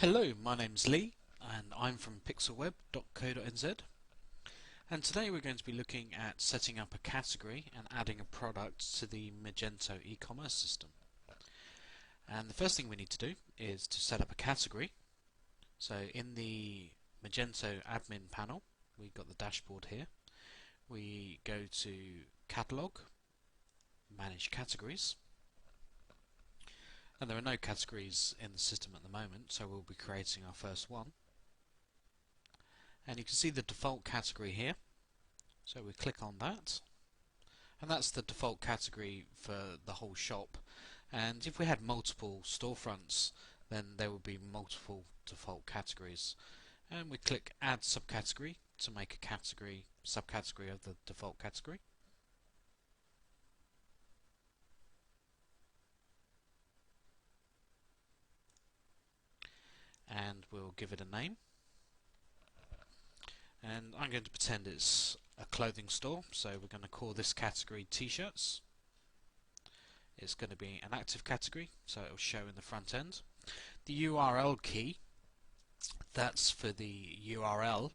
Hello, my name's Lee and I'm from pixelweb.co.nz, and today we're going to be looking at setting up a category and adding a product to the Magento e-commerce system. And the first thing we need to do is to set up a category. So in the Magento admin panel, we've got the dashboard here. We go to Catalog, Manage Categories, and there are no categories in the system at the moment, so we'll be creating our first one. And you can see the default category here, so we click on that, and that's the default category for the whole shop. And if we had multiple storefronts, then there would be multiple default categories. And we click Add Subcategory to make a category, subcategory of the default category. And we'll give it a name. And I'm going to pretend it's a clothing store, so we're going to call this category T-shirts. It's going to be an active category, so it will show in the front end. The URL key, that's for the URL,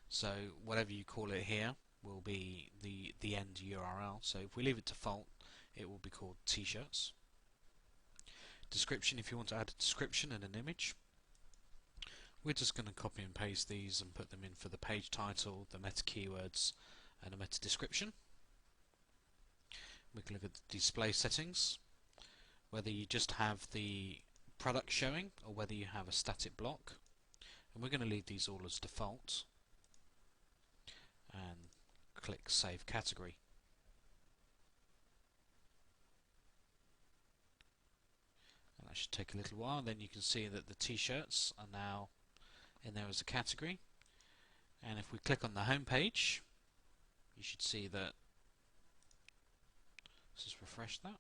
so whatever you call it here will be the end URL. So if we leave it default, it will be called T-shirts. Description, if you want to add a description and an image. We're just going to copy and paste these and put them in for the page title, the meta keywords, and a meta description. We can look at the display settings, whether you just have the product showing or whether you have a static block. And we're going to leave these all as default. And click Save Category. And that should take a little while. Then you can see that the t-shirts are now in there as a category. And if we click on the home page, you should see that, let's just refresh that.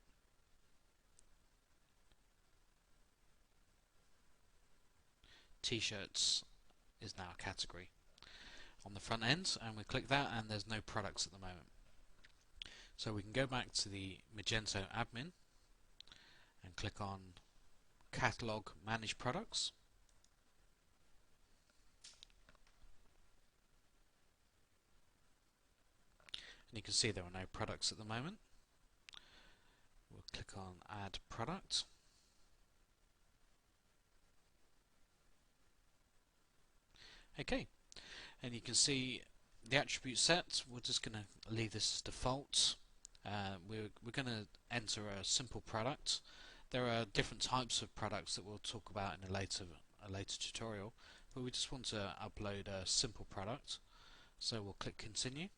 T-shirts is now a category on the front end, and we click that and there's no products at the moment. So we can go back to the Magento admin and click on Catalog, Manage Products. And you can see there are no products at the moment. We'll click on Add Product. Okay, and you can see the attribute set. We're just going to leave this as default. We're going to enter a simple product. There are different types of products that we'll talk about in a later tutorial, but we just want to upload a simple product. So we'll click Continue.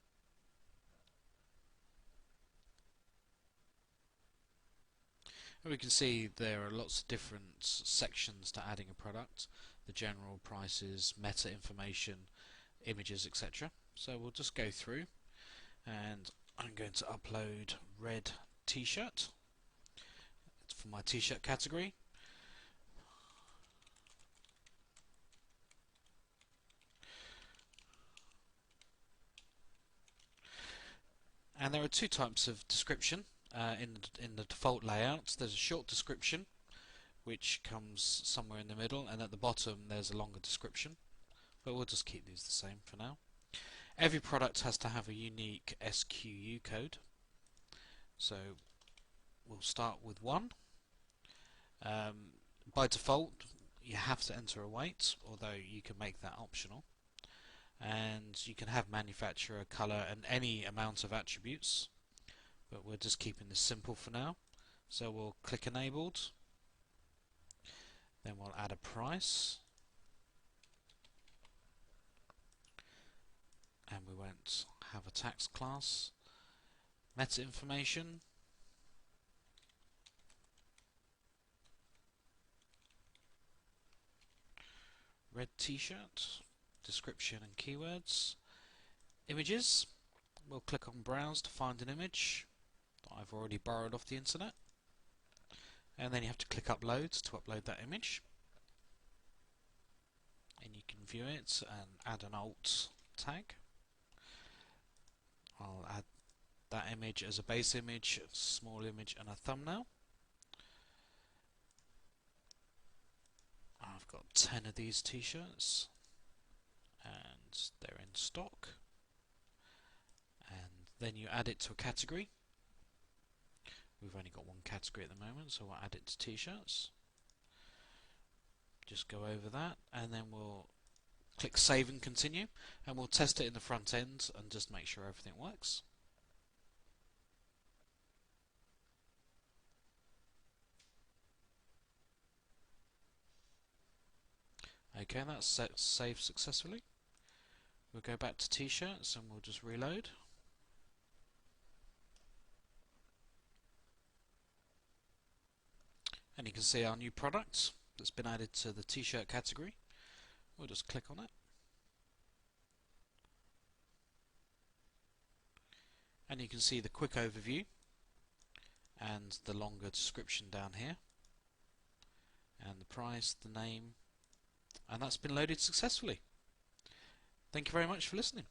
And we can see there are lots of different sections to adding a product: the general, prices, meta information, images, etc. So we'll just go through, and I'm going to upload red t-shirt for my t-shirt category. And there are two types of description in the default layout. There's a short description, which comes somewhere in the middle, and at the bottom there's a longer description, but we'll just keep these the same for now. Every product has to have a unique SKU code, so we'll start with 1. By default you have to enter a weight, although you can make that optional. And you can have manufacturer, color, and any amount of attributes, but we're just keeping this simple for now. So we'll click Enabled, then we'll add a price, and we won't have a tax class. Meta information, red t-shirt, description and keywords. Images, we'll click on Browse to find an image that I've already borrowed off the internet, and then you have to click Upload to upload that image, and you can view it and add an alt tag. I'll add that image as a base image, a small image, and a thumbnail. I've got 10 of these t-shirts, and they're in stock. And then you add it to a category. We've only got one category at the moment, so we'll add it to t-shirts. Just go over that, and then we'll click Save and Continue, and we'll test it in the front end and just make sure everything works. Okay, that's saved successfully. We'll go back to t-shirts and we'll just reload. And you can see our new product that's been added to the t-shirt category. We'll just click on it. And you can see the quick overview and the longer description down here. And the price, the name, and that's been loaded successfully. Thank you very much for listening.